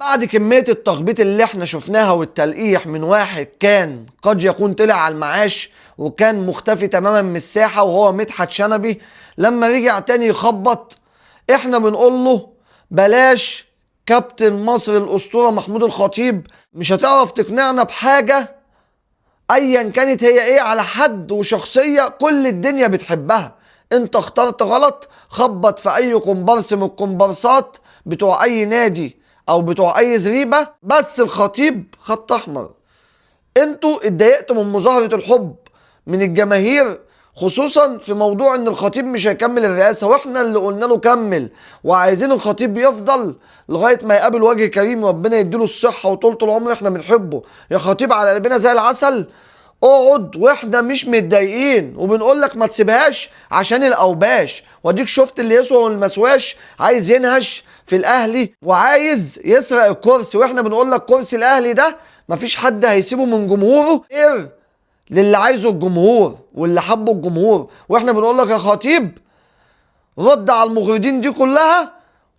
بعد كمية التخبيط اللي احنا شفناها والتلقيح من واحد كان قد يكون طلع على المعاش وكان مختفي تماما من الساحة وهو مدحت شنبي، لما رجع تاني يخبط احنا بنقول له بلاش كابتن مصر الأسطورة محمود الخطيب، مش هتعرف تقنعنا بحاجة ايا كانت هي ايه على حد وشخصية كل الدنيا بتحبها. انت اخترت غلط، خبط في اي كومبارس من الكومبارسات بتوع اي نادي او بتوع اي زريبة، بس الخطيب خط احمر. انتوا اتضايقتوا من مظاهرة الحب من الجماهير، خصوصا في موضوع ان الخطيب مش هيكمل الرئاسة، واحنا اللي قلنا له كمل وعايزين الخطيب يفضل لغاية ما يقابل وجه كريم ربنا يديله الصحة وطولة العمر. احنا بنحبه يا خطيب على قلبنا زي العسل، اقعد واحنا مش متضايقين وبنقول لك ما تسيبهاش عشان الاوباش. واديك شفت اللي يسوى والمسواش عايز ينهش في الاهلي وعايز يسرق الكرسي، واحنا بنقول لك كرسي الاهلي ده مفيش حد هيسيبه من جمهوره غير للي عايزه الجمهور واللي حبه الجمهور. واحنا بنقول لك يا خطيب رد على المغردين دي كلها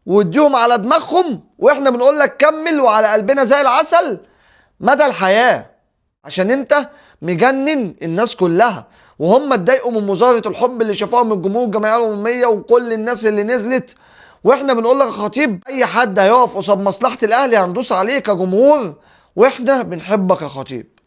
واديهم على دماغهم، واحنا بنقول لك كمل وعلى قلبنا زي العسل مدى الحياة، عشان انت مجنن الناس كلها. وهم اتضايقوا من مظاهرة الحب اللي شافوها من الجمهور الجمعية العمومية وكل الناس اللي نزلت. واحنا بنقول لك يا خطيب اي حد هيقف قصاد مصلحة الاهلي هندوس عليه كجمهور، واحنا بنحبك يا خطيب.